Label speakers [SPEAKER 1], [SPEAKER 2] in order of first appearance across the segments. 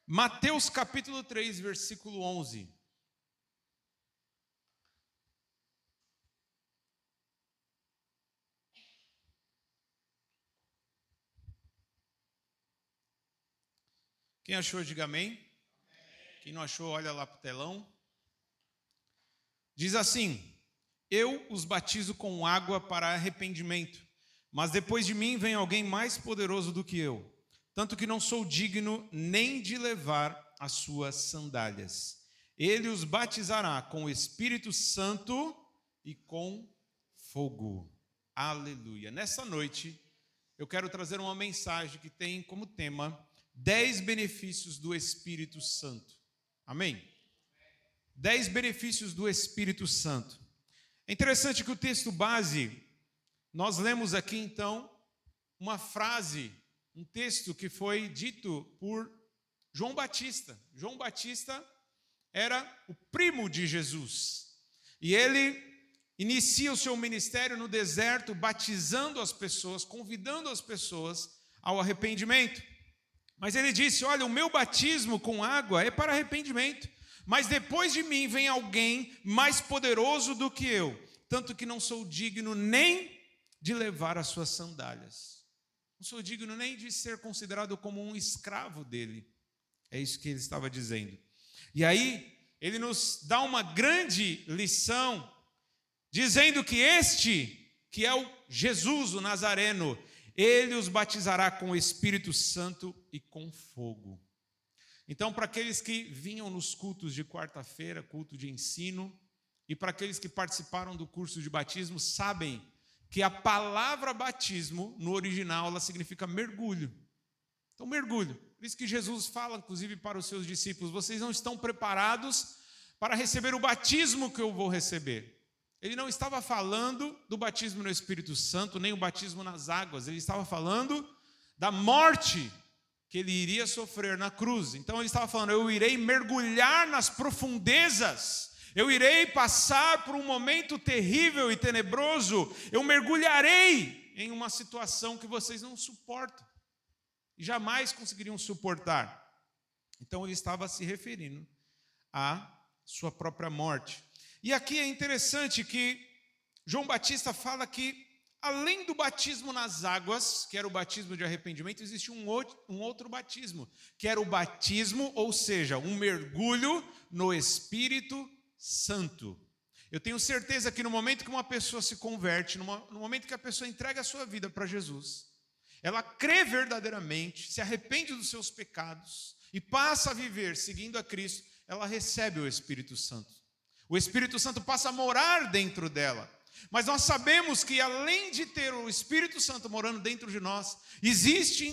[SPEAKER 1] Mateus capítulo 3, versículo 11. Quem achou, diga amém. Quem não achou, olha lá para o telão. Diz assim: eu os batizo com água para arrependimento, mas depois de mim vem alguém mais poderoso do que eu, tanto que não sou digno nem de levar as suas sandálias. Ele os batizará com o Espírito Santo e com fogo. Aleluia. Nessa noite, eu quero trazer uma mensagem que tem como tema 10 benefícios do Espírito Santo. Amém? 10 benefícios do Espírito Santo. É interessante que o texto base, nós lemos aqui então uma frase, um texto que foi dito por João Batista. João Batista era o primo de Jesus. E ele inicia o seu ministério no deserto, batizando as pessoas, convidando as pessoas ao arrependimento. Mas ele disse: olha, o meu batismo com água é para arrependimento, mas depois de mim vem alguém mais poderoso do que eu, tanto que não sou digno nem de levar as suas sandálias. Não sou digno nem de ser considerado como um escravo dele. É isso que ele estava dizendo. E aí, ele nos dá uma grande lição, dizendo que este, que é o Jesus, o Nazareno, ele os batizará com o Espírito Santo e com fogo. Então, para aqueles que vinham nos cultos de quarta-feira, culto de ensino, e para aqueles que participaram do curso de batismo, sabem que a palavra batismo, no original, ela significa mergulho. Então, mergulho. Por isso que Jesus fala, inclusive, para os seus discípulos: vocês não estão preparados para receber o batismo que eu vou receber. Ele não estava falando do batismo no Espírito Santo, nem o batismo nas águas. Ele estava falando da morte que ele iria sofrer na cruz. Então ele estava falando: eu irei mergulhar nas profundezas, eu irei passar por um momento terrível e tenebroso, eu mergulharei em uma situação que vocês não suportam e jamais conseguiriam suportar. Então ele estava se referindo à sua própria morte. E aqui é interessante que João Batista fala que, além do batismo nas águas, que era o batismo de arrependimento, existe um outro batismo, que era o batismo, ou seja, um mergulho no Espírito Santo. Eu tenho certeza que no momento que uma pessoa se converte, no momento que a pessoa entrega a sua vida para Jesus, ela crê verdadeiramente, se arrepende dos seus pecados e passa a viver seguindo a Cristo, ela recebe o Espírito Santo. O Espírito Santo passa a morar dentro dela. Mas nós sabemos que, além de ter o Espírito Santo morando dentro de nós, existe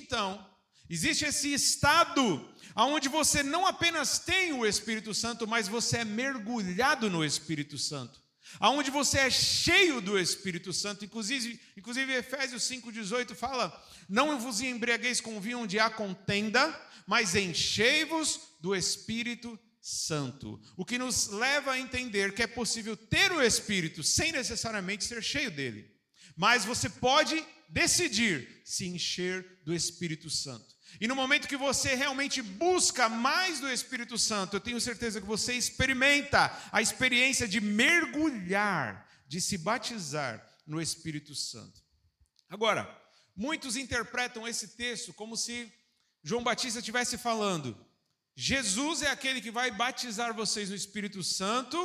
[SPEAKER 1] esse estado onde você não apenas tem o Espírito Santo, mas você é mergulhado no Espírito Santo, onde você é cheio do Espírito Santo. Inclusive Efésios 5,18 fala: não vos embriagueis com vinho onde há contenda, mas enchei-vos do Espírito Santo. O que nos leva a entender que é possível ter o Espírito sem necessariamente ser cheio dele. Mas você pode decidir se encher do Espírito Santo. E no momento que você realmente busca mais do Espírito Santo, eu tenho certeza que você experimenta a experiência de mergulhar, de se batizar no Espírito Santo. Agora, muitos interpretam esse texto como se João Batista estivesse falando: Jesus é aquele que vai batizar vocês no Espírito Santo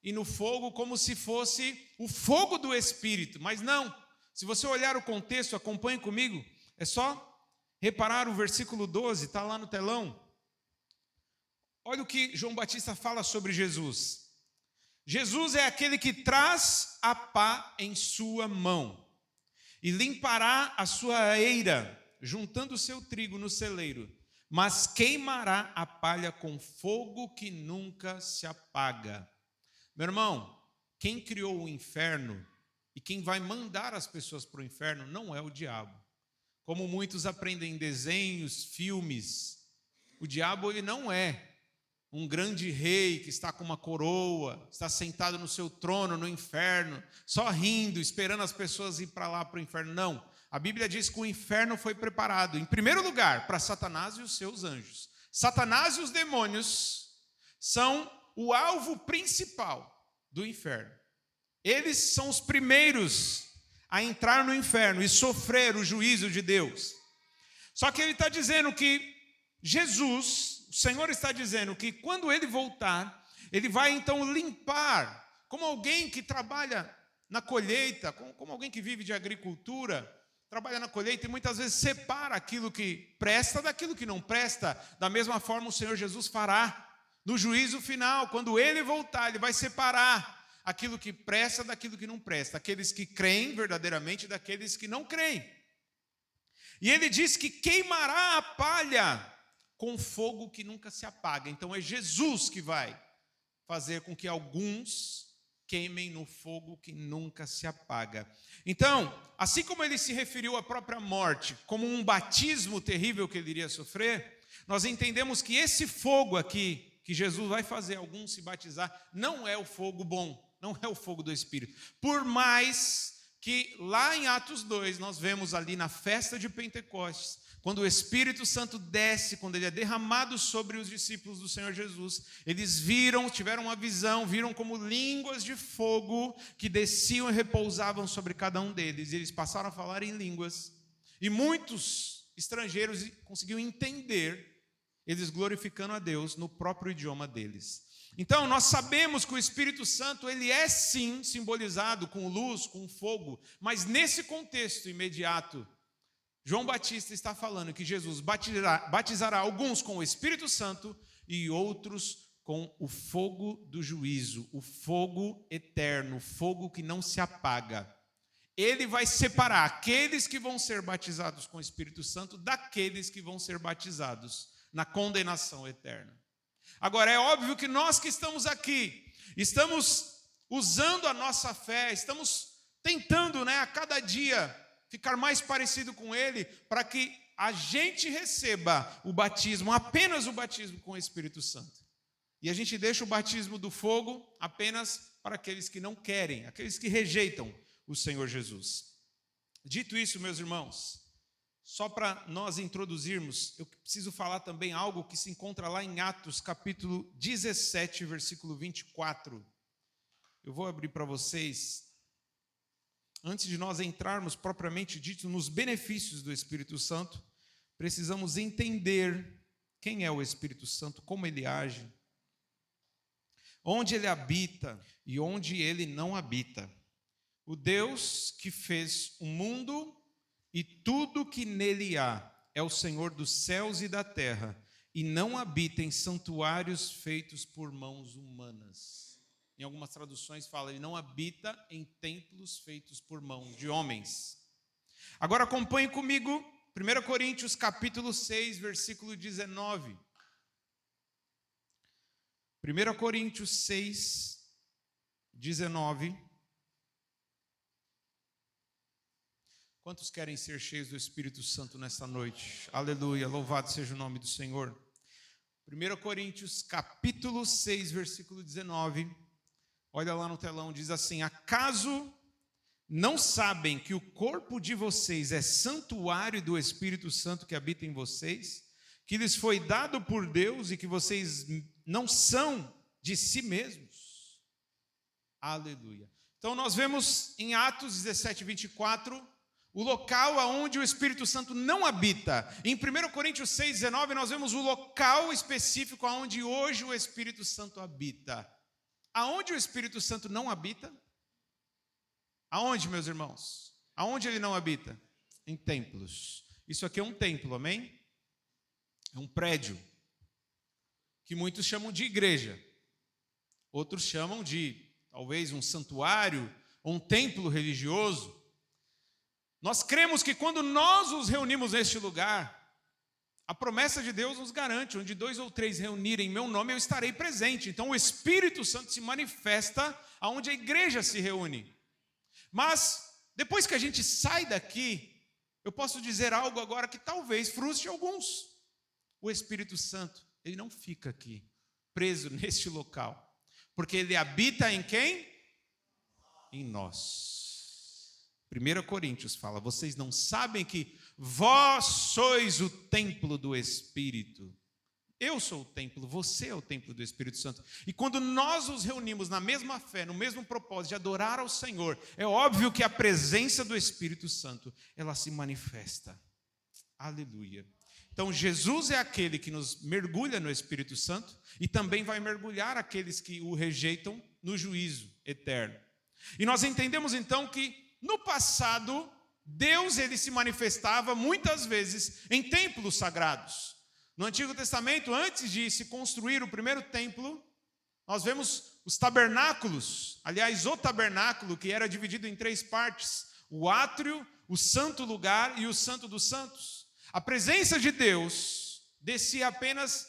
[SPEAKER 1] e no fogo, como se fosse o fogo do Espírito. Mas não. Se você olhar o contexto, acompanhe comigo. É só reparar o versículo 12, está lá no telão. Olha o que João Batista fala sobre Jesus. Jesus é aquele que traz a pá em sua mão e limpará a sua eira, juntando o seu trigo no celeiro, mas queimará a palha com fogo que nunca se apaga. Meu irmão, quem criou o inferno e quem vai mandar as pessoas para o inferno não é o diabo. Como muitos aprendem em desenhos, filmes, o diabo ele não é um grande rei que está com uma coroa, está sentado no seu trono no inferno, só rindo, esperando as pessoas ir para lá para o inferno. Não. A Bíblia diz que o inferno foi preparado, em primeiro lugar, para Satanás e os seus anjos. Satanás e os demônios são o alvo principal do inferno. Eles são os primeiros a entrar no inferno e sofrer o juízo de Deus. Só que ele está dizendo que Jesus, o Senhor está dizendo que quando ele voltar, ele vai então limpar, como alguém que trabalha na colheita, como alguém que vive de agricultura, trabalha na colheita e muitas vezes separa aquilo que presta daquilo que não presta. Da mesma forma o Senhor Jesus fará no juízo final. Quando ele voltar, ele vai separar aquilo que presta daquilo que não presta, aqueles que creem verdadeiramente daqueles que não creem. E ele diz que queimará a palha com fogo que nunca se apaga. Então é Jesus que vai fazer com que alguns queimem no fogo que nunca se apaga. Então, assim como ele se referiu à própria morte como um batismo terrível que ele iria sofrer, nós entendemos que esse fogo aqui, que Jesus vai fazer alguns se batizar, não é o fogo bom, não é o fogo do Espírito. Por mais que lá em Atos 2, nós vemos ali na festa de Pentecostes, quando o Espírito Santo desce, quando ele é derramado sobre os discípulos do Senhor Jesus, eles tiveram uma visão, viram como línguas de fogo que desciam e repousavam sobre cada um deles. E eles passaram a falar em línguas. E muitos estrangeiros conseguiam entender, eles glorificando a Deus no próprio idioma deles. Então, nós sabemos que o Espírito Santo, ele é sim simbolizado com luz, com fogo, mas nesse contexto imediato, João Batista está falando que Jesus batizará alguns com o Espírito Santo e outros com o fogo do juízo, o fogo eterno, o fogo que não se apaga. Ele vai separar aqueles que vão ser batizados com o Espírito Santo daqueles que vão ser batizados na condenação eterna. Agora, é óbvio que nós que estamos aqui, estamos usando a nossa fé, estamos tentando, a cada dia ficar mais parecido com Ele, para que a gente receba o batismo, apenas o batismo com o Espírito Santo. E a gente deixa o batismo do fogo apenas para aqueles que não querem, aqueles que rejeitam o Senhor Jesus. Dito isso, meus irmãos, só para nós introduzirmos, eu preciso falar também algo que se encontra lá em Atos, capítulo 17, versículo 24. Eu vou abrir para vocês. Antes de nós entrarmos propriamente dito nos benefícios do Espírito Santo, precisamos entender quem é o Espírito Santo, como ele age, onde ele habita e onde ele não habita. O Deus que fez o mundo e tudo que nele há é o Senhor dos céus e da terra, e não habita em santuários feitos por mãos humanas. Em algumas traduções fala, ele não habita em templos feitos por mãos de homens. Agora acompanhe comigo 1 Coríntios capítulo 6, versículo 19. 1 Coríntios 6, 19. Quantos querem ser cheios do Espírito Santo nesta noite? Aleluia, louvado seja o nome do Senhor. 1 Coríntios capítulo 6, versículo 19. Olha lá no telão, diz assim: acaso não sabem que o corpo de vocês é santuário do Espírito Santo que habita em vocês, que lhes foi dado por Deus e que vocês não são de si mesmos? Aleluia. Então nós vemos em Atos 17, 24, o local onde o Espírito Santo não habita. Em 1 Coríntios 6, 19, nós vemos o local específico onde hoje o Espírito Santo habita. Aonde o Espírito Santo não habita? Aonde, meus irmãos? Aonde ele não habita? Em templos. Isso aqui é um templo, amém? É um prédio que muitos chamam de igreja. Outros chamam de, talvez, um santuário ou um templo religioso. Nós cremos que quando nós nos reunimos neste lugar, a promessa de Deus nos garante, onde 2 ou 3 reunirem em meu nome, eu estarei presente. Então o Espírito Santo se manifesta onde a igreja se reúne. Mas, depois que a gente sai daqui, eu posso dizer algo agora que talvez frustre alguns. O Espírito Santo, ele não fica aqui, preso neste local. Porque ele habita em quem? Em nós. 1 Coríntios fala, vocês não sabem que vós sois o templo do Espírito. Eu sou o templo, você é o templo do Espírito Santo. E quando nós nos reunimos na mesma fé, no mesmo propósito de adorar ao Senhor, é óbvio que a presença do Espírito Santo, ela se manifesta. Aleluia. Então Jesus é aquele que nos mergulha no Espírito Santo e também vai mergulhar aqueles que o rejeitam no juízo eterno. E nós entendemos então que no passado, Deus ele se manifestava muitas vezes em templos sagrados. No Antigo Testamento, antes de se construir o primeiro templo, nós vemos os tabernáculos. Aliás, o tabernáculo, que era dividido em 3 partes: o átrio, o santo lugar e o santo dos santos. A presença de Deus descia apenas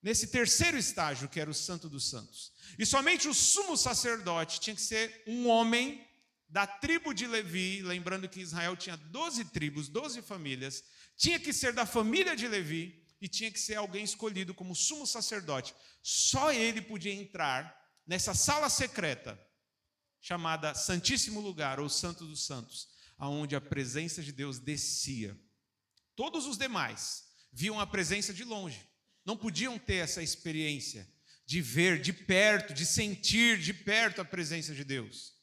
[SPEAKER 1] nesse terceiro estágio, que era o santo dos santos. E somente o sumo sacerdote tinha que ser um homem da tribo de Levi, lembrando que Israel tinha 12 tribos, 12 famílias, tinha que ser da família de Levi, e tinha que ser alguém escolhido como sumo sacerdote. Só ele podia entrar nessa sala secreta, chamada Santíssimo Lugar, ou Santo dos Santos, aonde a presença de Deus descia. Todos os demais viam a presença de longe, não podiam ter essa experiência de ver de perto, de sentir de perto a presença de Deus.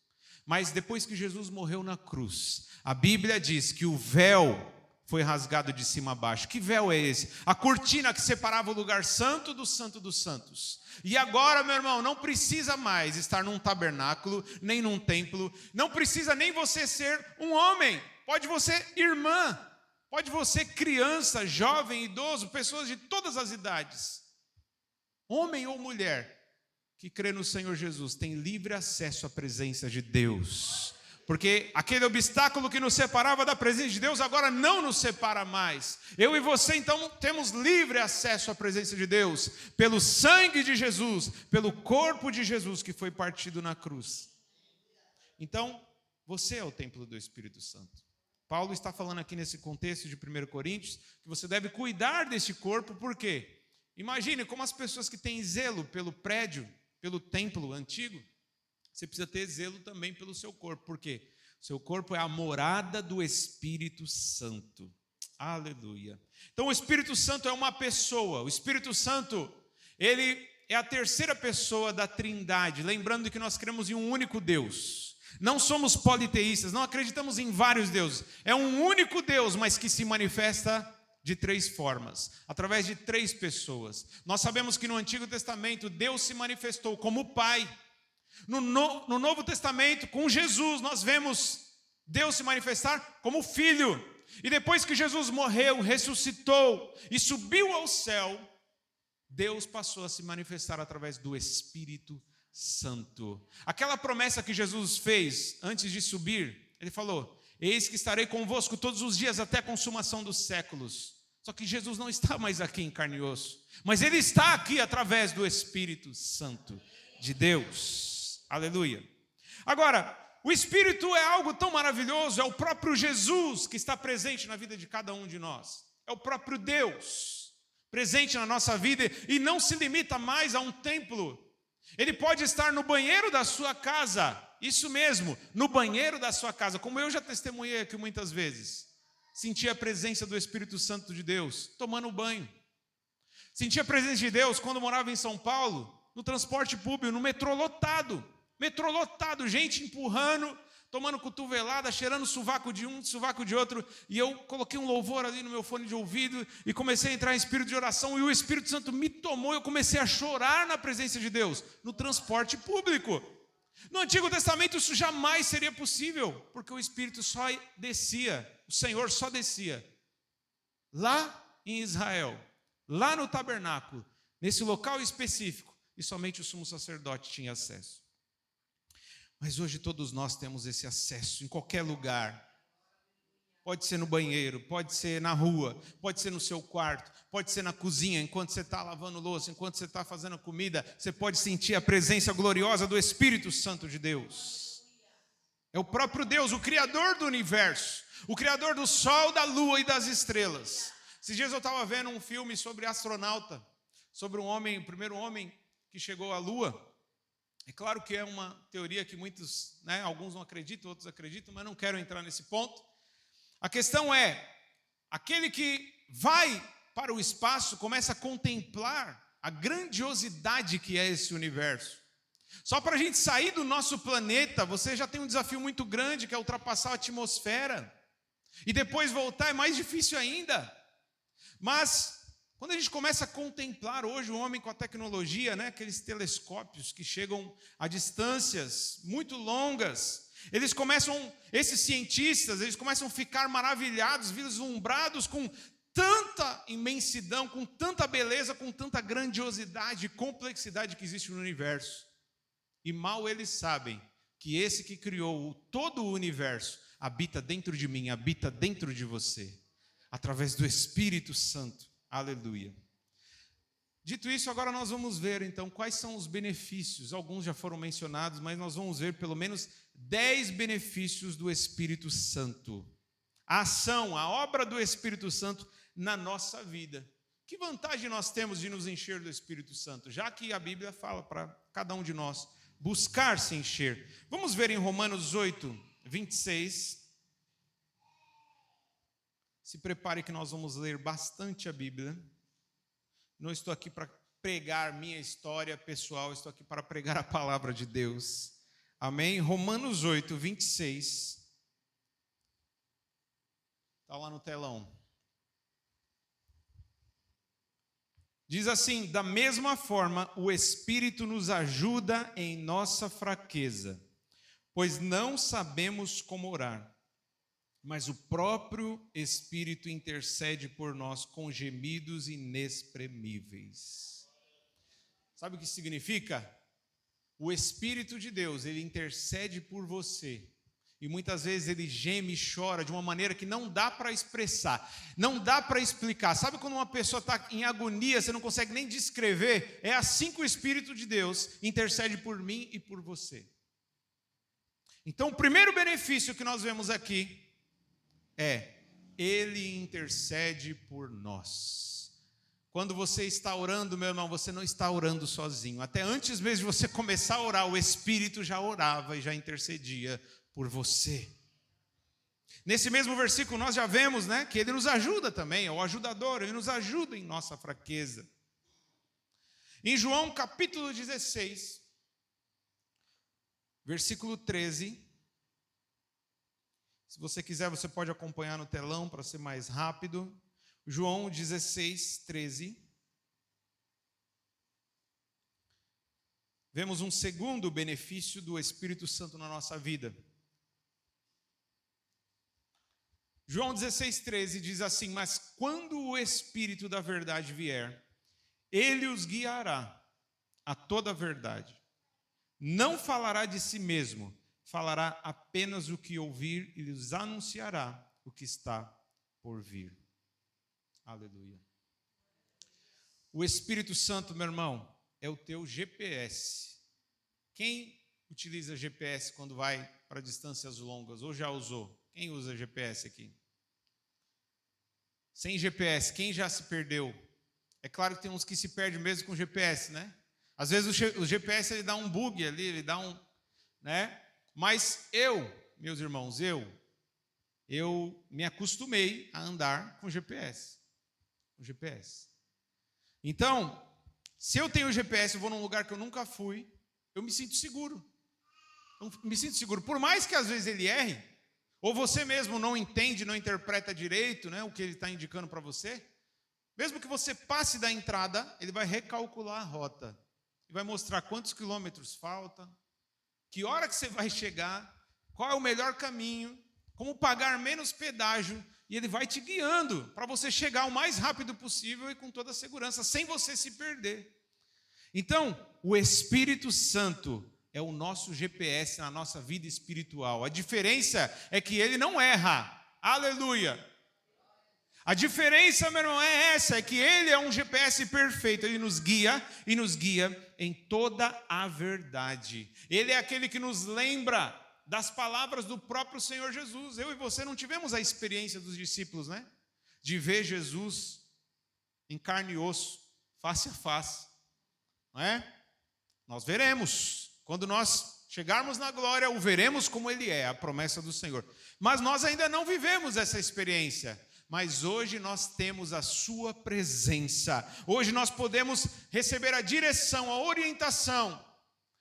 [SPEAKER 1] Mas depois que Jesus morreu na cruz, a Bíblia diz que o véu foi rasgado de cima a baixo. Que véu é esse? A cortina que separava o lugar santo dos santos. E agora, meu irmão, não precisa mais estar num tabernáculo, nem num templo. Não precisa nem você ser um homem. Pode você irmã. Pode você criança, jovem, idoso, pessoas de todas as idades. Homem ou mulher que crê no Senhor Jesus tem livre acesso à presença de Deus. Porque aquele obstáculo que nos separava da presença de Deus agora não nos separa mais. Eu e você então temos livre acesso à presença de Deus pelo sangue de Jesus, pelo corpo de Jesus que foi partido na cruz. Então, você é o templo do Espírito Santo. Paulo está falando aqui nesse contexto de 1 Coríntios que você deve cuidar desse corpo, por quê? Imagine como as pessoas que têm zelo pelo prédio, pelo templo antigo, você precisa ter zelo também pelo seu corpo. Por quê? Seu corpo é a morada do Espírito Santo. Aleluia. Então o Espírito Santo é uma pessoa. O Espírito Santo, ele é a terceira pessoa da Trindade. Lembrando que nós cremos em um único Deus. Não somos politeístas, não acreditamos em vários deuses. É um único Deus, mas que se manifesta de 3 formas, através de 3 pessoas. Nós sabemos que no Antigo Testamento Deus se manifestou como Pai. No Novo Testamento, com Jesus, nós vemos Deus se manifestar como Filho. E depois que Jesus morreu, ressuscitou e subiu ao céu, Deus passou a se manifestar através do Espírito Santo. Aquela promessa que Jesus fez antes de subir, ele falou: eis que estarei convosco todos os dias até a consumação dos séculos. Só que Jesus não está mais aqui em carne e osso, mas ele está aqui através do Espírito Santo de Deus. Aleluia. Agora, o Espírito é algo tão maravilhoso, é o próprio Jesus que está presente na vida de cada um de nós. É o próprio Deus presente na nossa vida e não se limita mais a um templo. Ele pode estar no banheiro da sua casa, isso mesmo, no banheiro da sua casa, como eu já testemunhei aqui muitas vezes. Senti a presença do Espírito Santo de Deus tomando banho. Senti a presença de Deus quando morava em São Paulo, no transporte público, no metrô lotado, gente empurrando, tomando cotovelada, cheirando sovaco de um, sovaco de outro, e eu coloquei um louvor ali no meu fone de ouvido e comecei a entrar em espírito de oração, e o Espírito Santo me tomou, eu comecei a chorar na presença de Deus, no transporte público. No Antigo Testamento isso jamais seria possível, porque o Espírito só descia, o Senhor só descia lá em Israel, lá no tabernáculo, nesse local específico, e somente o sumo sacerdote tinha acesso. Mas hoje todos nós temos esse acesso em qualquer lugar. Pode ser no banheiro, pode ser na rua, pode ser no seu quarto, pode ser na cozinha, enquanto você está lavando louça, enquanto você está fazendo comida, você pode sentir a presença gloriosa do Espírito Santo de Deus. É o próprio Deus, o Criador do universo, o Criador do sol, da lua e das estrelas. Esses dias eu estava vendo um filme sobre astronauta, sobre um homem, o primeiro homem que chegou à lua. É claro que é uma teoria que muitos, alguns não acreditam, outros acreditam, mas não quero entrar nesse ponto. A questão é, aquele que vai para o espaço, começa a contemplar a grandiosidade que é esse universo. Só para a gente sair do nosso planeta, você já tem um desafio muito grande, que é ultrapassar a atmosfera. E depois voltar é mais difícil ainda. Mas quando a gente começa a contemplar hoje o homem com a tecnologia, né, aqueles telescópios que chegam a distâncias muito longas, esses cientistas, eles começam a ficar maravilhados, vislumbrados com tanta imensidão, com tanta beleza, com tanta grandiosidade e complexidade que existe no universo. E mal eles sabem que esse que criou todo o universo habita dentro de mim, habita dentro de você, através do Espírito Santo. Aleluia. Dito isso, agora nós vamos ver então quais são os benefícios. Alguns já foram mencionados, mas nós vamos ver pelo menos 10 benefícios do Espírito Santo. A ação, a obra do Espírito Santo na nossa vida. Que vantagem nós temos de nos encher do Espírito Santo? Já que a Bíblia fala para cada um de nós buscar se encher. Vamos ver em Romanos 8, 26. Se prepare que nós vamos ler bastante a Bíblia. Não estou aqui para pregar minha história pessoal, estou aqui para pregar a palavra de Deus. Amém? Romanos 8, 26. Está lá no telão. Diz assim: da mesma forma, o Espírito nos ajuda em nossa fraqueza, pois não sabemos como orar, mas o próprio Espírito intercede por nós com gemidos inexprimíveis. Sabe o que significa? O Espírito de Deus, ele intercede por você. E muitas vezes ele geme e chora de uma maneira que não dá para expressar, não dá para explicar. Sabe quando uma pessoa está em agonia, você não consegue nem descrever? É assim que o Espírito de Deus intercede por mim e por você. Então, o primeiro benefício que nós vemos aqui é, ele intercede por nós. Quando você está orando, meu irmão, você não está orando sozinho. Até antes mesmo de você começar a orar, o Espírito já orava e já intercedia por você. Nesse mesmo versículo nós já vemos, né, que ele nos ajuda também, é o ajudador, ele nos ajuda em nossa fraqueza. Em João capítulo 16, versículo 13, se você quiser você pode acompanhar no telão para ser mais rápido. João 16, 13. Vemos um segundo benefício do Espírito Santo na nossa vida. João 16, 13 diz assim: mas quando o Espírito da verdade vier, ele os guiará a toda a verdade. Não falará de si mesmo, falará apenas o que ouvir e lhes anunciará o que está por vir. Aleluia. O Espírito Santo, meu irmão, é o teu GPS. Quem utiliza GPS quando vai para distâncias longas ou já usou? Quem usa GPS aqui? Sem GPS, quem já se perdeu? É claro que tem uns que se perdem mesmo com GPS, né? Às vezes o GPS ele dá um bug ali, ele dá um, né? Mas meus irmãos, eu me acostumei a andar com GPS. Com GPS. Então, se eu tenho GPS, eu vou num lugar que eu nunca fui, eu me sinto seguro. Eu me sinto seguro. Por mais que às vezes ele erre, ou você mesmo não entende, não interpreta direito, né, o que ele está indicando para você, mesmo que você passe da entrada, ele vai recalcular a rota. E vai mostrar quantos quilômetros falta, que hora que você vai chegar, qual é o melhor caminho, como pagar menos pedágio, e ele vai te guiando para você chegar o mais rápido possível e com toda a segurança, sem você se perder. Então, o Espírito Santo é o nosso GPS na nossa vida espiritual. A diferença é que ele não erra. Aleluia! A diferença, meu irmão, é essa, é que ele é um GPS perfeito. Ele nos guia e nos guia em toda a verdade. Ele é aquele que nos lembra das palavras do próprio Senhor Jesus. Eu e você não tivemos a experiência dos discípulos, né? De ver Jesus em carne e osso, face a face. Não é? Nós veremos. Quando nós chegarmos na glória, o veremos como ele é, a promessa do Senhor. Mas nós ainda não vivemos essa experiência. mas hoje nós temos a sua presença. Hoje nós podemos receber a direção, a orientação.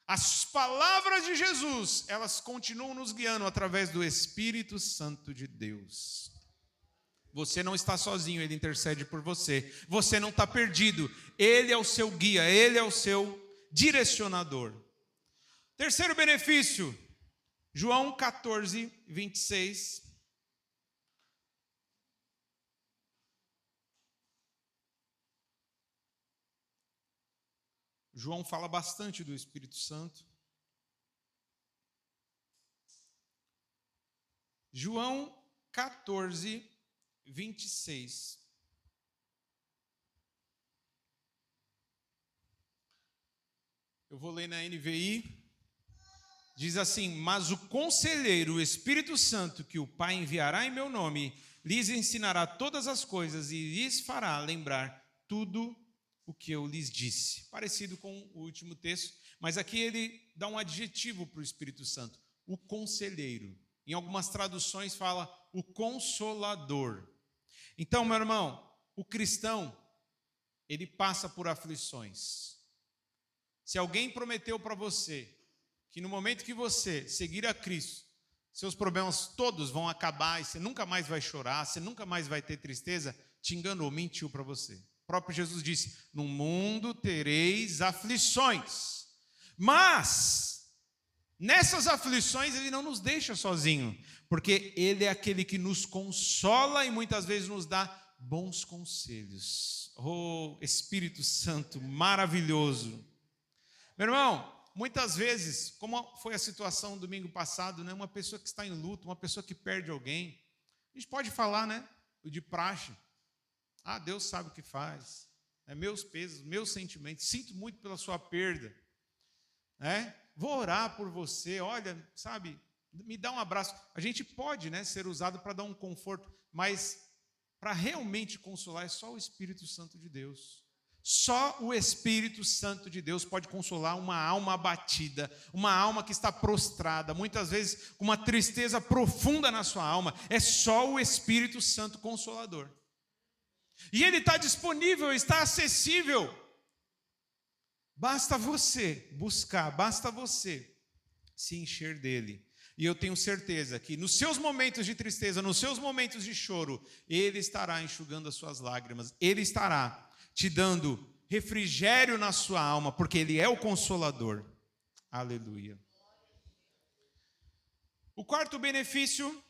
[SPEAKER 1] As palavras de Jesus, elas continuam nos guiando através do Espírito Santo de Deus. Você não está sozinho, Ele intercede por você. Você não está perdido. Ele é o seu guia, Ele é o seu direcionador. Terceiro benefício, João 14, 26. João fala bastante do Espírito Santo. João 14, 26. Eu vou ler na NVI. Diz assim: mas o conselheiro, o Espírito Santo, que o Pai enviará em meu nome, lhes ensinará todas as coisas e lhes fará lembrar tudo o que eu lhes disse. Parecido com o último texto, mas aqui ele dá um adjetivo para o Espírito Santo: o conselheiro. Em algumas traduções fala o consolador. Então, meu irmão, o cristão, ele passa por aflições. Se alguém prometeu para você que no momento que você seguir a Cristo, seus problemas todos vão acabar e você nunca mais vai chorar, você nunca mais vai ter tristeza, te enganou, mentiu para você. O próprio Jesus disse: no mundo tereis aflições, mas nessas aflições Ele não nos deixa sozinho, porque Ele é aquele que nos consola e muitas vezes nos dá bons conselhos. Oh, Espírito Santo maravilhoso. Meu irmão, muitas vezes, como foi a situação domingo passado, né? Uma pessoa que está em luto, uma pessoa que perde alguém, a gente pode falar, né? O de praxe. Ah, Deus sabe o que faz. Meus pesos, meus sentimentos, sinto muito pela sua perda. Vou orar por você, olha, sabe, me dá um abraço. A gente pode, né, ser usado para dar um conforto, mas para realmente consolar é só o Espírito Santo de Deus. Só o Espírito Santo de Deus pode consolar uma alma abatida, uma alma que está prostrada, muitas vezes com uma tristeza profunda na sua alma. É só o Espírito Santo Consolador. E Ele está disponível, está acessível. Basta você buscar, basta você se encher dele. E eu tenho certeza que nos seus momentos de tristeza, nos seus momentos de choro, Ele estará enxugando as suas lágrimas. Ele estará te dando refrigério na sua alma, porque Ele é o Consolador. Aleluia. O quarto benefício,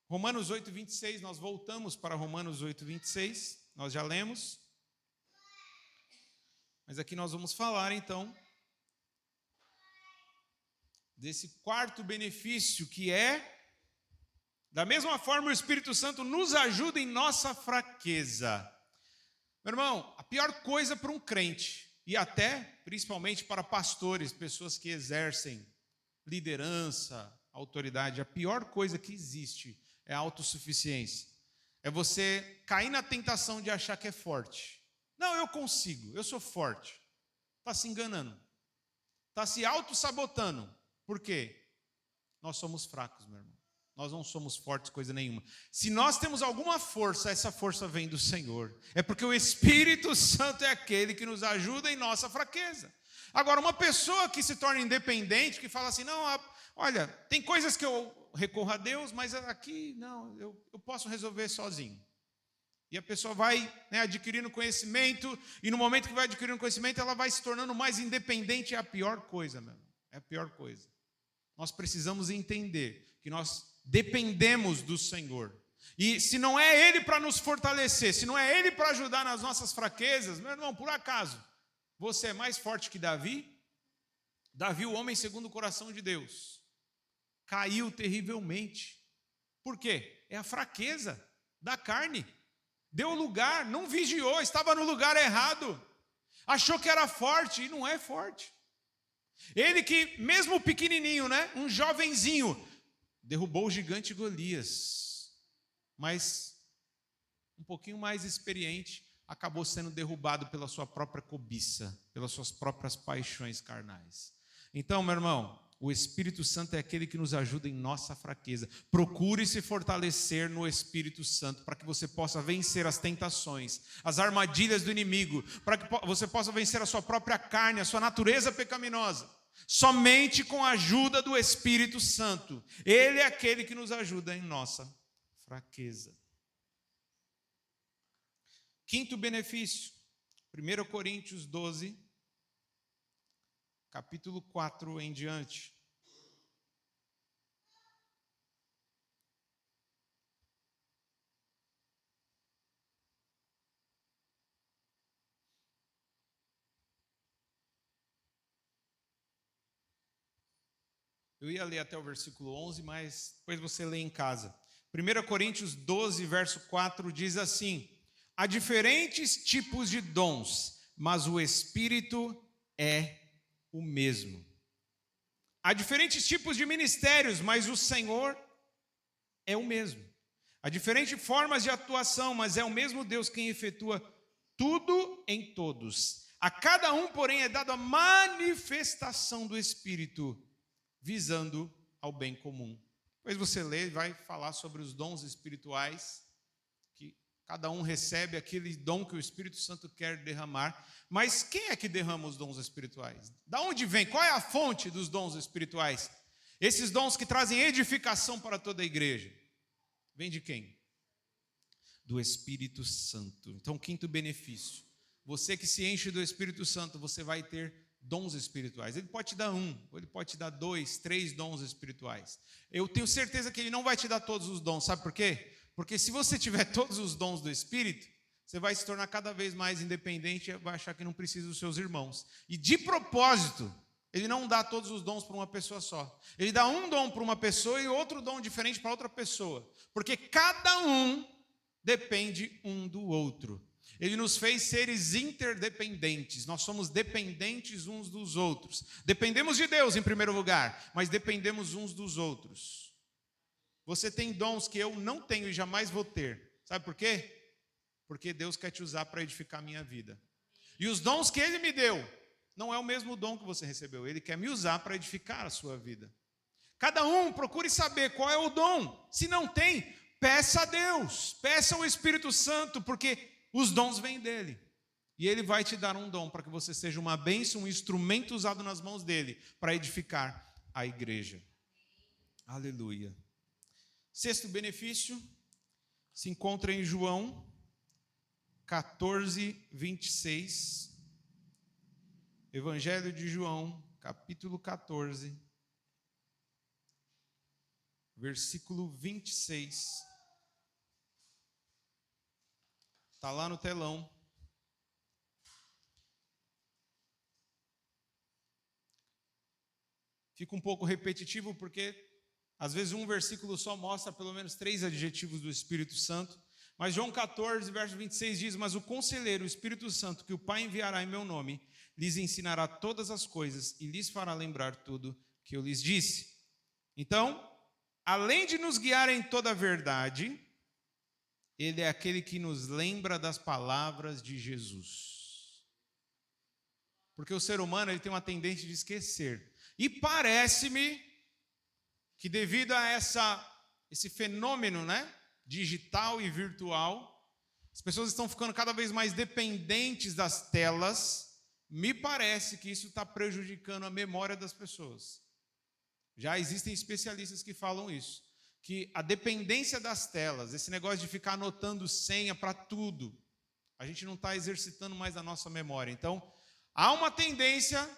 [SPEAKER 1] Romanos 8, 26, nós voltamos para Romanos 8, 26, nós já lemos. Mas aqui nós vamos falar, então, desse quarto benefício, que é, da mesma forma, o Espírito Santo nos ajuda em nossa fraqueza. Meu irmão, a pior coisa para um crente, e até, principalmente para pastores, pessoas que exercem liderança, autoridade, a pior coisa que existe é a autossuficiência. É você cair na tentação de achar que é forte. Não, eu consigo, eu sou forte. Está se enganando. Está se auto-sabotando. Por quê? Nós somos fracos, meu irmão. Nós não somos fortes coisa nenhuma. Se nós temos alguma força, essa força vem do Senhor. É porque o Espírito Santo é aquele que nos ajuda em nossa fraqueza. Agora, uma pessoa que se torna independente, que fala assim, não, olha, tem coisas que eu recorro a Deus, mas aqui, não, eu posso resolver sozinho. E a pessoa vai, né, adquirindo conhecimento, e no momento que vai adquirindo conhecimento, ela vai se tornando mais independente. É a pior coisa, meu irmão. É a pior coisa. Nós precisamos entender que nós dependemos do Senhor. E se não é Ele para nos fortalecer, se não é Ele para ajudar nas nossas fraquezas, meu irmão, por acaso, você é mais forte que Davi? Davi, o homem segundo o coração de Deus, caiu terrivelmente. Por quê? É a fraqueza da carne. Deu lugar, não vigiou, estava no lugar errado. Achou que era forte e não é forte. Ele que, mesmo pequenininho, né, um jovenzinho, derrubou o gigante Golias. Mas, um pouquinho mais experiente, acabou sendo derrubado pela sua própria cobiça, pelas suas próprias paixões carnais. Então, meu irmão, o Espírito Santo é aquele que nos ajuda em nossa fraqueza. Procure se fortalecer no Espírito Santo para que você possa vencer as tentações, as armadilhas do inimigo, para que você possa vencer a sua própria carne, a sua natureza pecaminosa. Somente com a ajuda do Espírito Santo. Ele é aquele que nos ajuda em nossa fraqueza. Quinto benefício, 1 Coríntios 12, capítulo 4 em diante. Eu ia ler até o versículo 11, mas depois você lê em casa. 1 Coríntios 12, verso 4 diz assim: há diferentes tipos de dons, mas o Espírito é o mesmo. Há diferentes tipos de ministérios, mas o Senhor é o mesmo. Há diferentes formas de atuação, mas é o mesmo Deus quem efetua tudo em todos. A cada um, porém, é dada a manifestação do Espírito, visando ao bem comum. Depois você lê e vai falar sobre os dons espirituais, que cada um recebe aquele dom que o Espírito Santo quer derramar. Mas quem é que derrama os dons espirituais? Da onde vem? Qual é a fonte dos dons espirituais? Esses dons que trazem edificação para toda a igreja. Vem de quem? Do Espírito Santo. Então, quinto benefício. Você que se enche do Espírito Santo, você vai ter dons espirituais. Ele pode te dar um, ou ele pode te dar 2, 3 dons espirituais. Eu tenho certeza que ele não vai te dar todos os dons. Sabe por quê? Porque se você tiver todos os dons do Espírito, você vai se tornar cada vez mais independente e vai achar que não precisa dos seus irmãos. E de propósito, ele não dá todos os dons para uma pessoa só. Ele dá um dom para uma pessoa e outro dom diferente para outra pessoa. Porque cada um depende um do outro. Ele nos fez seres interdependentes. Nós somos dependentes uns dos outros. Dependemos de Deus em primeiro lugar, mas dependemos uns dos outros. Você tem dons que eu não tenho e jamais vou ter. Sabe por quê? Porque Deus quer te usar para edificar a minha vida. E os dons que Ele me deu, não é o mesmo dom que você recebeu. Ele quer me usar para edificar a sua vida. Cada um procure saber qual é o dom. Se não tem, peça a Deus. Peça ao Espírito Santo, porque os dons vêm dele. E ele vai te dar um dom para que você seja uma bênção, um instrumento usado nas mãos dele para edificar a igreja. Aleluia. Sexto benefício se encontra em João 14, 26. Evangelho de João, capítulo 14, versículo 26. Está lá no telão. Fica um pouco repetitivo porque às vezes um versículo só mostra pelo menos 3 adjetivos do Espírito Santo. Mas João 14, verso 26 diz: mas o Conselheiro, o Espírito Santo, que o Pai enviará em meu nome, lhes ensinará todas as coisas e lhes fará lembrar tudo que eu lhes disse. Então, além de nos guiar em toda a verdade, ele é aquele que nos lembra das palavras de Jesus. Porque o ser humano ele tem uma tendência de esquecer. E parece-me que devido a esse fenômeno, né, digital e virtual, as pessoas estão ficando cada vez mais dependentes das telas. Me parece que isso está prejudicando a memória das pessoas. Já existem especialistas que falam isso. Que a dependência das telas, esse negócio de ficar anotando senha para tudo, a gente não está exercitando mais a nossa memória. Então, há uma tendência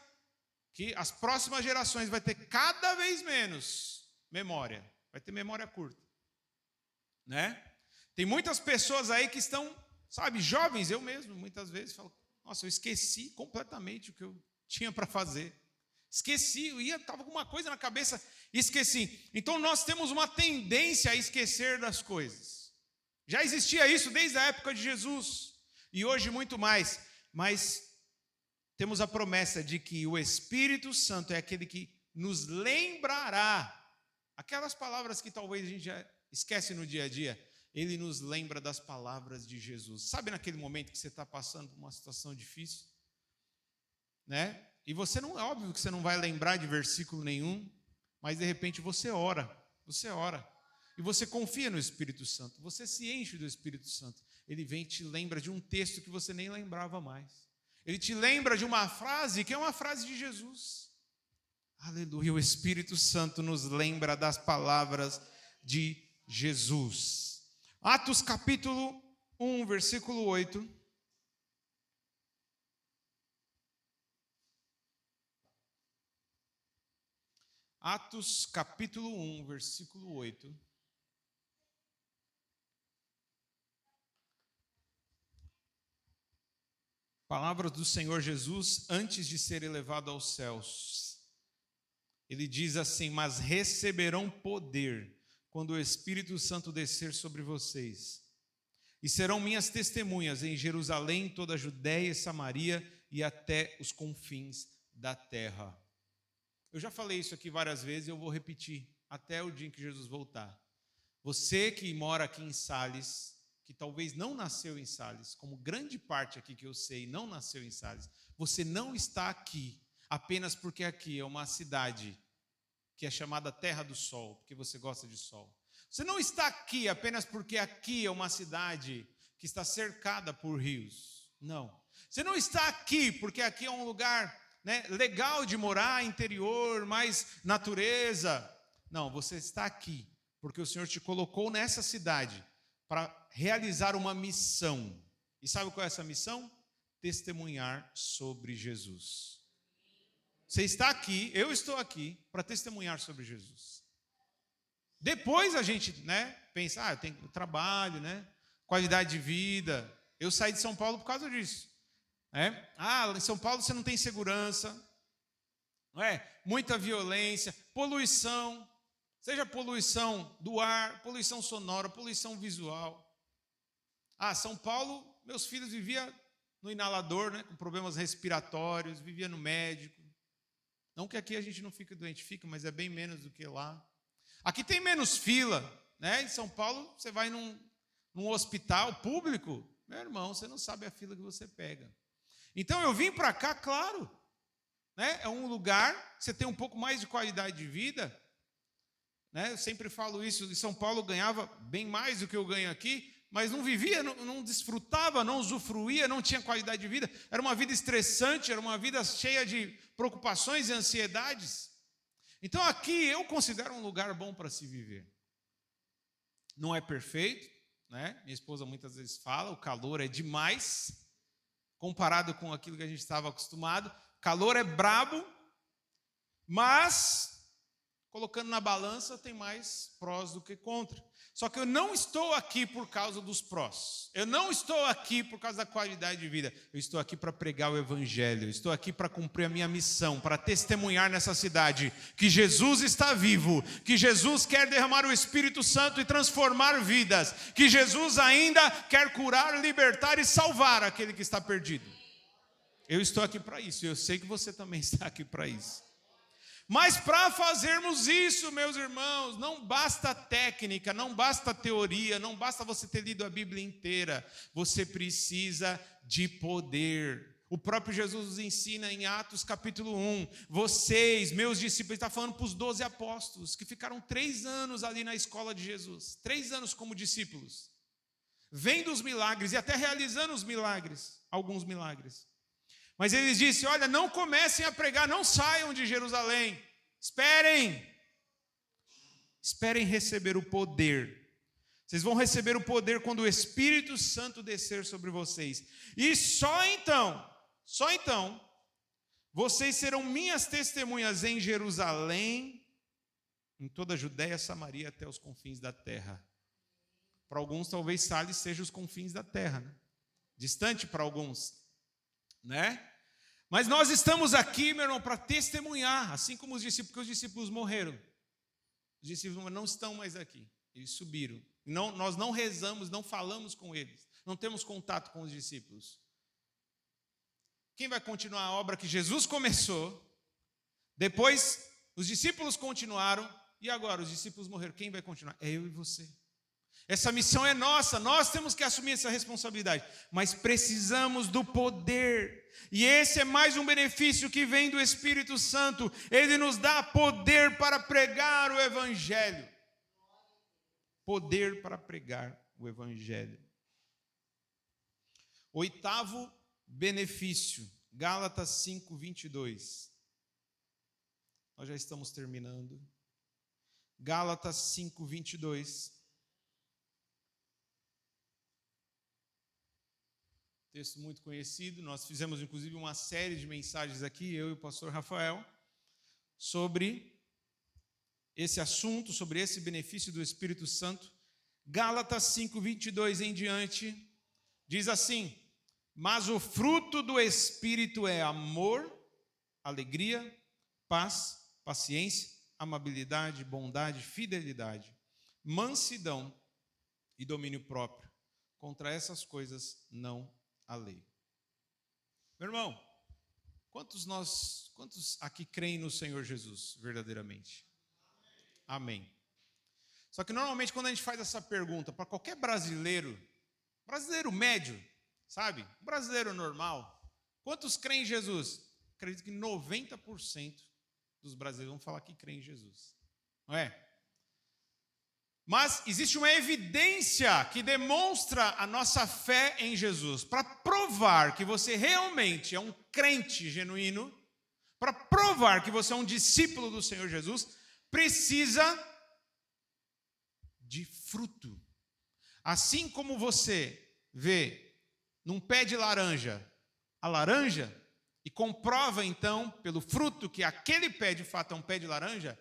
[SPEAKER 1] que as próximas gerações vai ter cada vez menos memória. Vai ter memória curta. Né? Tem muitas pessoas aí que estão, sabe, jovens, eu mesmo, muitas vezes, falo, nossa, eu esqueci completamente o que eu tinha para fazer. Esqueci, estava com uma coisa na cabeça e esqueci. Então nós temos uma tendência a esquecer das coisas. Já existia isso desde a época de Jesus e hoje muito mais. Mas temos a promessa de que o Espírito Santo é aquele que nos lembrará aquelas palavras que talvez a gente já esquece no dia a dia. Ele nos lembra das palavras de Jesus. Sabe naquele momento que você está passando por uma situação difícil? Né? E você não, é óbvio que você não vai lembrar de versículo nenhum, mas de repente você ora. E você confia no Espírito Santo, você se enche do Espírito Santo. Ele vem e te lembra de um texto que você nem lembrava mais. Ele te lembra de uma frase que é uma frase de Jesus. Aleluia, o Espírito Santo nos lembra das palavras de Jesus. Atos capítulo 1, versículo 8. Atos capítulo 1, versículo 8. Palavras do Senhor Jesus antes de ser elevado aos céus. Ele diz assim: mas receberão poder quando o Espírito Santo descer sobre vocês. E serão minhas testemunhas em Jerusalém, toda a Judéia e Samaria e até os confins da terra. Eu já falei isso aqui várias vezes e eu vou repetir até o dia em que Jesus voltar. Você que mora aqui em Sales, que talvez não nasceu em Sales, como grande parte aqui que eu sei não nasceu em Sales, você não está aqui apenas porque aqui é uma cidade que é chamada Terra do Sol, porque você gosta de sol. Você não está aqui apenas porque aqui é uma cidade que está cercada por rios. Não. Você não está aqui porque aqui é um lugar, né, legal de morar, interior, mais natureza. Não, você está aqui porque o Senhor te colocou nessa cidade para realizar uma missão. E sabe qual é essa missão? Testemunhar sobre Jesus. Você está aqui, eu estou aqui para testemunhar sobre Jesus. Depois a gente, né, pensa, eu tenho trabalho, né, qualidade de vida. Eu saí de São Paulo por causa disso. Em São Paulo você não tem segurança, não é? Muita violência, poluição, seja poluição do ar, poluição sonora, poluição visual. São Paulo, meus filhos viviam no inalador, né, com problemas respiratórios, viviam no médico. Não que aqui a gente não fica doente, fica, mas é bem menos do que lá. Aqui tem menos fila, né? Em São Paulo, você vai num hospital público, meu irmão, você não sabe a fila que você pega. Então eu vim para cá, claro, né? É um lugar que você tem um pouco mais de qualidade de vida, né? Eu sempre falo isso, em São Paulo eu ganhava bem mais do que eu ganho aqui, mas não vivia, não desfrutava, não usufruía, não tinha qualidade de vida. Era uma vida estressante, era uma vida cheia de preocupações e ansiedades. Então aqui eu considero um lugar bom para se viver. Não é perfeito, né? Minha esposa muitas vezes fala, o calor é demais, comparado com aquilo que a gente estava acostumado. Calor é brabo, mas colocando na balança tem mais prós do que contra. Só que eu não estou aqui por causa dos prós. Eu não estou aqui por causa da qualidade de vida. Eu estou aqui para pregar o Evangelho. Eu estou aqui para cumprir a minha missão, para testemunhar nessa cidade que Jesus está vivo, que Jesus quer derramar o Espírito Santo e transformar vidas, que Jesus ainda quer curar, libertar e salvar aquele que está perdido. Eu estou aqui para isso. Eu sei que você também está aqui para isso. Mas para fazermos isso, meus irmãos, não basta técnica, não basta teoria, não basta você ter lido a Bíblia inteira. Você precisa de poder. O próprio Jesus nos ensina em Atos capítulo 1. Vocês, meus discípulos, ele está falando para os 12 apóstolos, que ficaram 3 anos ali na escola de Jesus. 3 anos como discípulos. Vendo os milagres e até realizando os milagres, alguns milagres. Mas eles disseram, olha, não comecem a pregar, não saiam de Jerusalém. Esperem receber o poder. Vocês vão receber o poder quando o Espírito Santo descer sobre vocês. E só então, vocês serão minhas testemunhas em Jerusalém, em toda a Judéia, Samaria, até os confins da terra. Para alguns, talvez Sales seja os confins da terra, né? Distante para alguns, né? Mas nós estamos aqui, meu irmão, para testemunhar, assim como os discípulos, porque os discípulos morreram. Os discípulos não estão mais aqui, eles subiram. Nós não rezamos, não falamos com eles, não temos contato com os discípulos. Quem vai continuar a obra que Jesus começou? Depois, os discípulos continuaram, e agora os discípulos morreram. Quem vai continuar? É eu e você. Essa missão é nossa, nós temos que assumir essa responsabilidade, mas precisamos do poder. E esse é mais um benefício que vem do Espírito Santo. Ele nos dá poder para pregar o Evangelho. Poder para pregar o Evangelho. Oitavo benefício, Gálatas 5:22. Nós já estamos terminando. Gálatas 5:22. Texto muito conhecido, nós fizemos inclusive uma série de mensagens aqui, eu e o pastor Rafael, sobre esse assunto, sobre esse benefício do Espírito Santo. Gálatas 5:22 em diante, diz assim: mas o fruto do Espírito é amor, alegria, paz, paciência, amabilidade, bondade, fidelidade, mansidão e domínio próprio. Contra essas coisas não há lei. Meu irmão, quantos aqui creem no Senhor Jesus verdadeiramente? Amém. Só que normalmente quando a gente faz essa pergunta para qualquer brasileiro médio, sabe? Brasileiro normal, quantos creem em Jesus? Acredito que 90% dos brasileiros vão falar que creem em Jesus. Não é? Mas existe uma evidência que demonstra a nossa fé em Jesus. Para provar que você realmente é um crente genuíno, para provar que você é um discípulo do Senhor Jesus, precisa de fruto. Assim como você vê num pé de laranja a laranja, e comprova então pelo fruto que aquele pé de fato é um pé de laranja,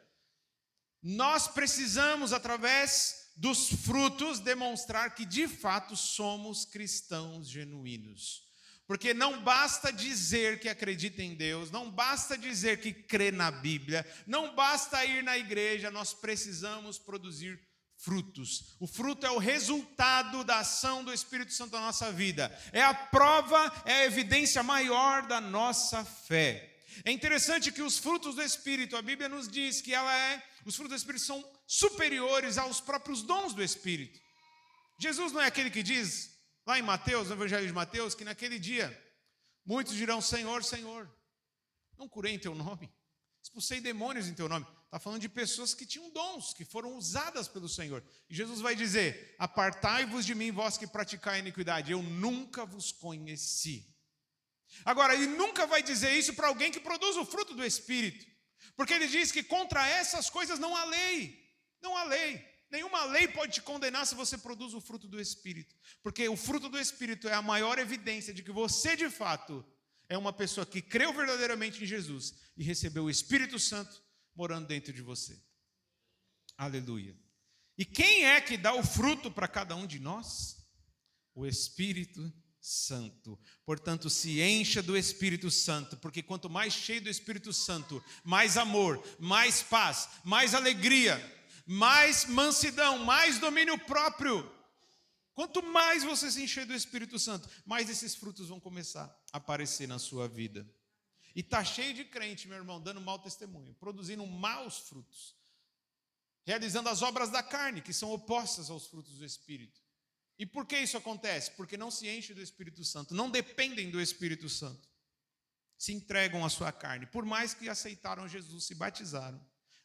[SPEAKER 1] nós precisamos, através dos frutos, demonstrar que de fato somos cristãos genuínos. Porque não basta dizer que acredita em Deus, não basta dizer que crê na Bíblia, não basta ir na igreja, nós precisamos produzir frutos. O fruto é o resultado da ação do Espírito Santo na nossa vida. É a prova, é a evidência maior da nossa fé. É interessante que os frutos do Espírito, a Bíblia nos diz que os frutos do Espírito são superiores aos próprios dons do Espírito. Jesus não é aquele que diz, lá em Mateus, no Evangelho de Mateus, que naquele dia, muitos dirão, Senhor, Senhor, não curei em teu nome, expulsei demônios em teu nome. Está falando de pessoas que tinham dons, que foram usadas pelo Senhor. E Jesus vai dizer, apartai-vos de mim, vós que praticai a iniquidade, eu nunca vos conheci. Agora, ele nunca vai dizer isso para alguém que produz o fruto do Espírito. Porque ele diz que contra essas coisas não há lei. Não há lei. Nenhuma lei pode te condenar se você produz o fruto do Espírito. Porque o fruto do Espírito é a maior evidência de que você, de fato, é uma pessoa que creu verdadeiramente em Jesus e recebeu o Espírito Santo morando dentro de você. Aleluia. E quem é que dá o fruto para cada um de nós? O Espírito Santo. Portanto, se encha do Espírito Santo, porque quanto mais cheio do Espírito Santo, mais amor, mais paz, mais alegria, mais mansidão, mais domínio próprio. Quanto mais você se encher do Espírito Santo, mais esses frutos vão começar a aparecer na sua vida. E está cheio de crente, meu irmão, dando mau testemunho, produzindo maus frutos, realizando as obras da carne, que são opostas aos frutos do Espírito. E por que isso acontece? Porque não se enchem do Espírito Santo, não dependem do Espírito Santo. Se entregam à sua carne. Por mais que aceitaram Jesus, se batizaram,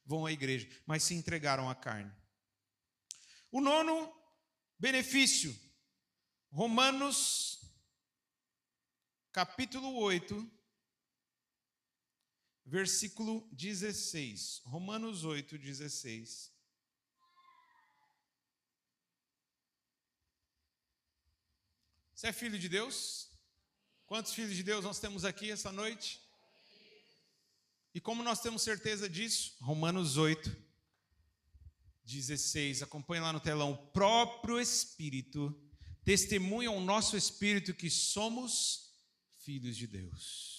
[SPEAKER 1] vão à igreja, mas se entregaram à carne. O nono benefício, Romanos, capítulo 8, versículo 16. Romanos 8, 16. Você é filho de Deus? Quantos filhos de Deus nós temos aqui essa noite? E como nós temos certeza disso? Romanos 8, 16. Acompanhe lá no telão. O próprio Espírito testemunha ao nosso espírito que somos filhos de Deus.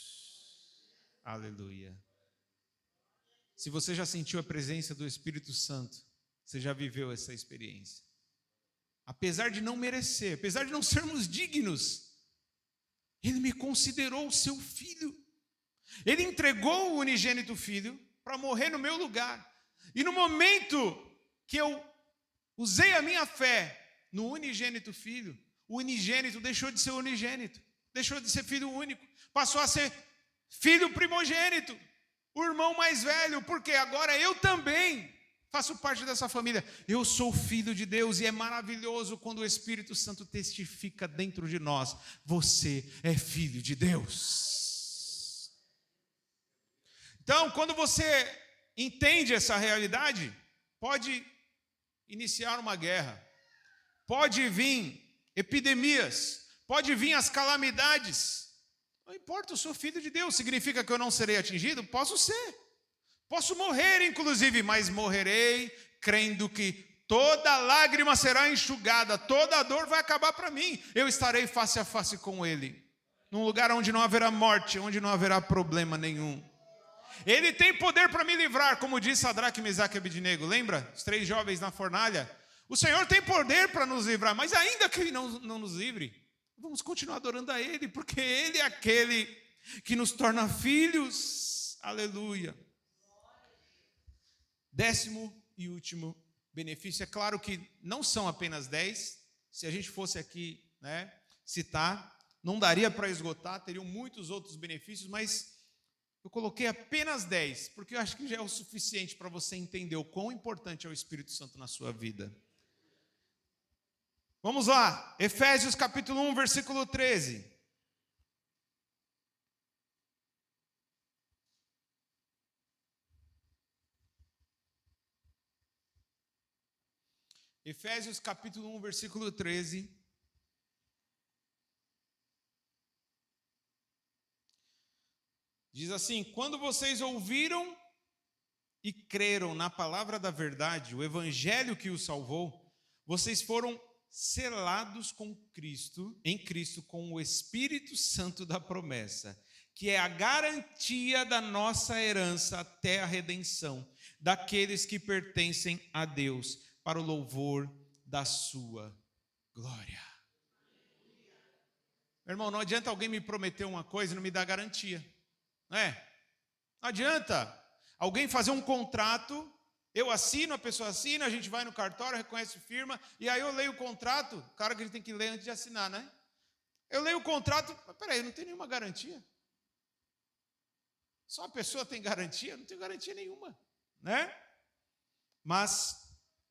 [SPEAKER 1] Aleluia. Se você já sentiu a presença do Espírito Santo, você já viveu essa experiência. Apesar de não merecer, apesar de não sermos dignos, Ele me considerou seu filho. Ele entregou o unigênito filho para morrer no meu lugar. E no momento que eu usei a minha fé no unigênito filho. O unigênito deixou de ser unigênito, deixou de ser filho único, passou a ser filho primogênito, o irmão mais velho, porque agora eu também faço parte dessa família. Eu sou filho de Deus e é maravilhoso quando o Espírito Santo testifica dentro de nós: você é filho de Deus. Então, quando você entende essa realidade, pode iniciar uma guerra, pode vir epidemias, pode vir as calamidades, não importa, eu sou filho de Deus. Significa que eu não serei atingido? Posso ser, posso morrer inclusive, mas morrerei crendo que toda lágrima será enxugada, toda dor vai acabar para mim, eu estarei face a face com Ele, num lugar onde não haverá morte, onde não haverá problema nenhum. Ele tem poder para me livrar, como disse Sadraque, Mesaque e Abednego. Lembra? Os 3 jovens na fornalha. O Senhor tem poder para nos livrar, mas ainda que Ele não nos livre, vamos continuar adorando a Ele, porque Ele é aquele que nos torna filhos. Aleluia. 10º e último benefício. É claro que não são apenas 10. Se a gente fosse aqui, citar, não daria para esgotar, teriam muitos outros benefícios, mas eu coloquei apenas 10, porque eu acho que já é o suficiente para você entender o quão importante é o Espírito Santo na sua vida. Vamos lá, Efésios capítulo 1, versículo 13. Efésios capítulo 1, versículo 13. Diz assim: quando vocês ouviram e creram na palavra da verdade, o evangelho que os salvou, vocês foram selados com Cristo, em Cristo, com o Espírito Santo da promessa, que é a garantia da nossa herança até a redenção, daqueles que pertencem a Deus, para o louvor da sua glória. Meu irmão, não adianta alguém me prometer uma coisa e não me dar garantia. Não adianta alguém fazer um contrato, eu assino, a pessoa assina, a gente vai no cartório, reconhece firma, e aí eu leio o contrato, o cara que a gente tem que ler antes de assinar, Eu leio o contrato, mas peraí, não tem nenhuma garantia. Só a pessoa tem garantia? Não tem garantia nenhuma, Mas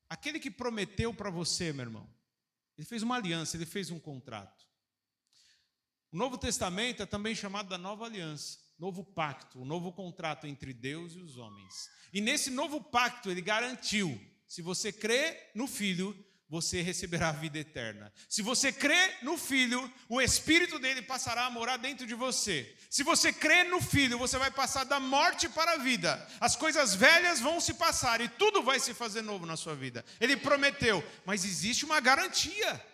[SPEAKER 1] aquele que prometeu para você, meu irmão, ele fez uma aliança, ele fez um contrato. O Novo Testamento é também chamado da nova aliança, novo pacto, o novo contrato entre Deus e os homens. E nesse novo pacto ele garantiu: se você crê no Filho, você receberá a vida eterna. Se você crê no Filho, o Espírito dele passará a morar dentro de você. Se você crê no Filho, você vai passar da morte para a vida. As coisas velhas vão se passar e tudo vai se fazer novo na sua vida. Ele prometeu, mas existe uma garantia.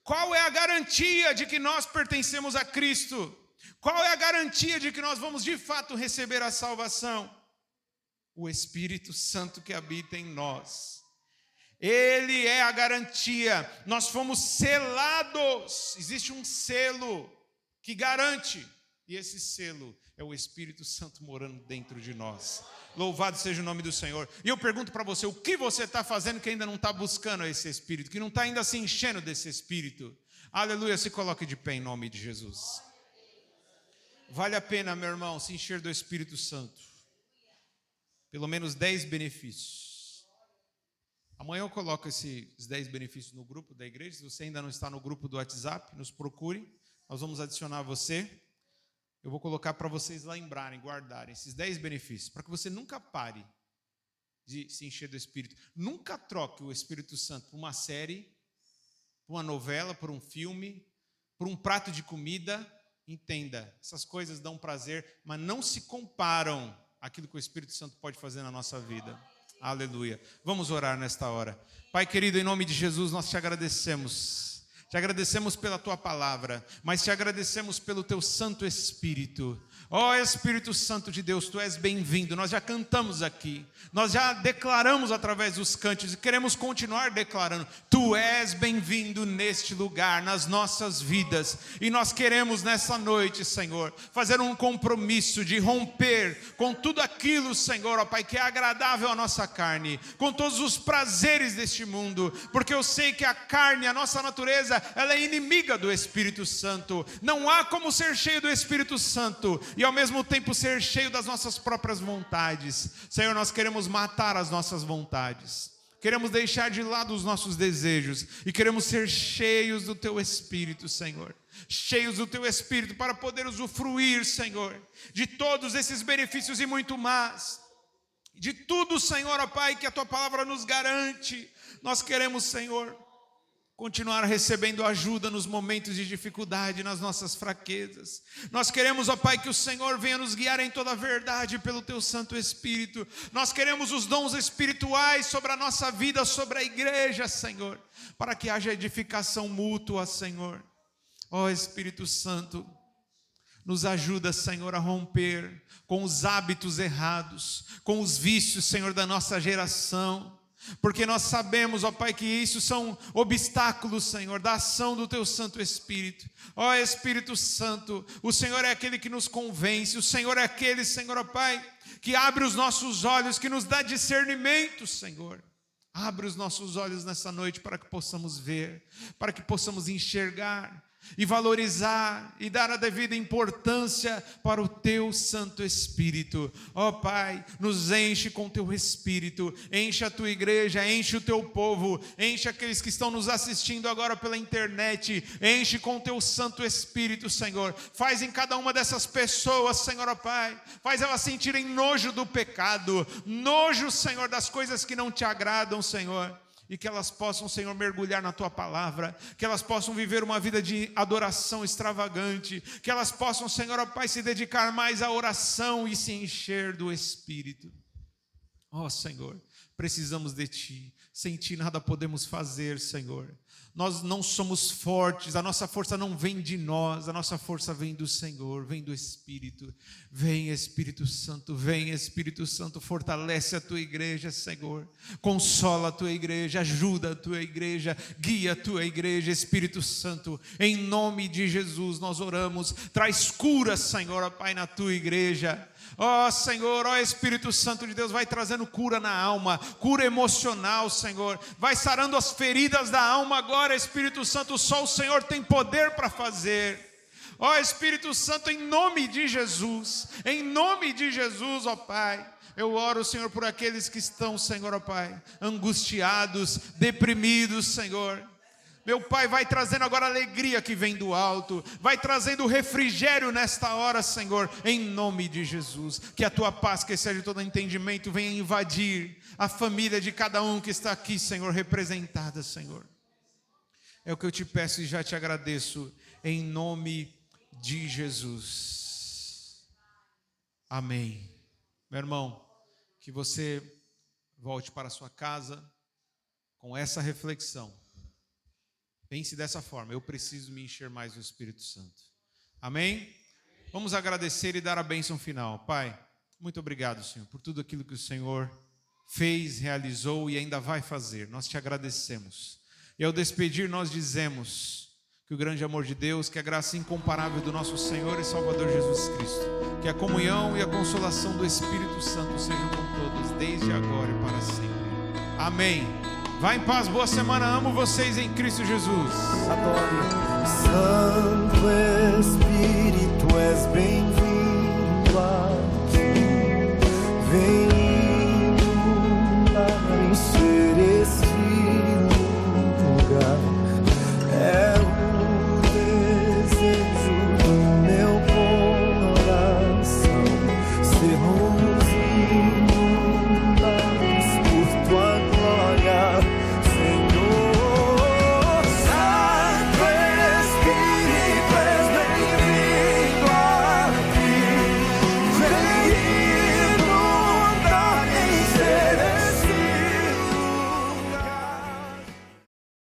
[SPEAKER 1] Qual é a garantia de que nós pertencemos a Cristo? Qual é a garantia de que nós vamos de fato receber a salvação? O Espírito Santo que habita em nós. Ele é a garantia. Nós fomos selados. Existe um selo que garante. E esse selo é o Espírito Santo morando dentro de nós. Louvado seja o nome do Senhor. E eu pergunto para você, o que você está fazendo que ainda não está buscando esse Espírito? Que não está ainda se enchendo desse Espírito? Aleluia, se coloque de pé em nome de Jesus. Vale a pena, meu irmão, se encher do Espírito Santo. Pelo menos 10 benefícios. Amanhã eu coloco esses 10 benefícios no grupo da igreja. Se você ainda não está no grupo do WhatsApp, nos procure. Nós vamos adicionar você. Eu vou colocar para vocês lembrarem, guardarem esses 10 benefícios, para que você nunca pare de se encher do Espírito. Nunca troque o Espírito Santo por uma série, por uma novela, por um filme, por um prato de comida. Entenda, essas coisas dão prazer, mas não se comparam àquilo que o Espírito Santo pode fazer na nossa vida. Aleluia. Vamos orar nesta hora. Pai querido, em nome de Jesus, nós te agradecemos. Te agradecemos pela tua palavra, mas te agradecemos pelo teu Santo Espírito. Ó Espírito Santo de Deus, Tu és bem-vindo. Nós já cantamos aqui, nós já declaramos através dos cânticos e queremos continuar declarando. Tu és bem-vindo neste lugar, nas nossas vidas. E nós queremos nessa noite, Senhor, fazer um compromisso de romper com tudo aquilo, Senhor, ó Pai, que é agradável à nossa carne, com todos os prazeres deste mundo, porque eu sei que a carne, a nossa natureza, ela é inimiga do Espírito Santo. Não há como ser cheio do Espírito Santo e ao mesmo tempo ser cheio das nossas próprias vontades. Senhor, nós queremos matar as nossas vontades, queremos deixar de lado os nossos desejos e queremos ser cheios do Teu Espírito, Senhor. Cheios do Teu Espírito para poder usufruir, Senhor, de todos esses benefícios e muito mais. De tudo, Senhor, ó Pai, que a Tua palavra nos garante. Nós queremos, Senhor, continuar recebendo ajuda nos momentos de dificuldade, nas nossas fraquezas. Nós queremos, ó Pai, que o Senhor venha nos guiar em toda a verdade pelo Teu Santo Espírito. Nós queremos os dons espirituais sobre a nossa vida, sobre a igreja, Senhor, para que haja edificação mútua, Senhor. Ó Espírito Santo, nos ajuda, Senhor, a romper com os hábitos errados, com os vícios, Senhor, da nossa geração. Porque nós sabemos, ó Pai, que isso são obstáculos, Senhor, da ação do Teu Santo Espírito. Ó Espírito Santo, o Senhor é aquele que nos convence, o Senhor é aquele, Senhor, ó Pai, que abre os nossos olhos, que nos dá discernimento, Senhor. Abre os nossos olhos nessa noite para que possamos ver, para que possamos enxergar e valorizar e dar a devida importância para o Teu Santo Espírito. Ó Pai, nos enche com Teu Espírito, enche a Tua igreja, enche o Teu povo, enche aqueles que estão nos assistindo agora pela internet, enche com o Teu Santo Espírito, Senhor. Faz em cada uma dessas pessoas, Senhor, ó Pai, faz elas sentirem nojo do pecado, nojo, Senhor, das coisas que não Te agradam, Senhor. E que elas possam, Senhor, mergulhar na Tua palavra, que elas possam viver uma vida de adoração extravagante, que elas possam, Senhor, ó Pai, se dedicar mais à oração e se encher do Espírito. Ó Senhor, precisamos de Ti, sem Ti nada podemos fazer, Senhor. Nós não somos fortes, a nossa força não vem de nós, a nossa força vem do Senhor, vem do Espírito. Vem Espírito Santo, fortalece a Tua igreja, Senhor. Consola a Tua igreja, ajuda a Tua igreja, guia a Tua igreja, Espírito Santo. Em nome de Jesus nós oramos, traz cura, Senhor, ó Pai, na Tua igreja. Ó Senhor, ó Espírito Santo de Deus, vai trazendo cura na alma, cura emocional, Senhor. Vai sarando as feridas da alma agora, Espírito Santo, só o Senhor tem poder para fazer. Ó Espírito Santo, em nome de Jesus, ó Pai, eu oro, Senhor, por aqueles que estão, Senhor, ó Pai, angustiados, deprimidos, Senhor. Meu Pai, vai trazendo agora a alegria que vem do alto, vai trazendo refrigério nesta hora, Senhor, em nome de Jesus. Que a Tua paz, que excede todo entendimento, venha invadir a família de cada um que está aqui, Senhor, representada, Senhor. É o que eu Te peço e já Te agradeço, em nome de Jesus. Amém. Meu irmão, que você volte para a sua casa com essa reflexão. Pense dessa forma: eu preciso me encher mais do Espírito Santo. Amém? Vamos agradecer e dar a bênção final. Pai, muito obrigado, Senhor, por tudo aquilo que o Senhor fez, realizou e ainda vai fazer. Nós Te agradecemos. E ao despedir nós dizemos que o grande amor de Deus, que a graça incomparável do nosso Senhor e Salvador Jesus Cristo, que a comunhão e a consolação do Espírito Santo sejam com todos, desde agora e para sempre. Amém. Vá em paz, boa semana, amo vocês em Cristo Jesus.
[SPEAKER 2] Santo Espírito, és bem-vindo.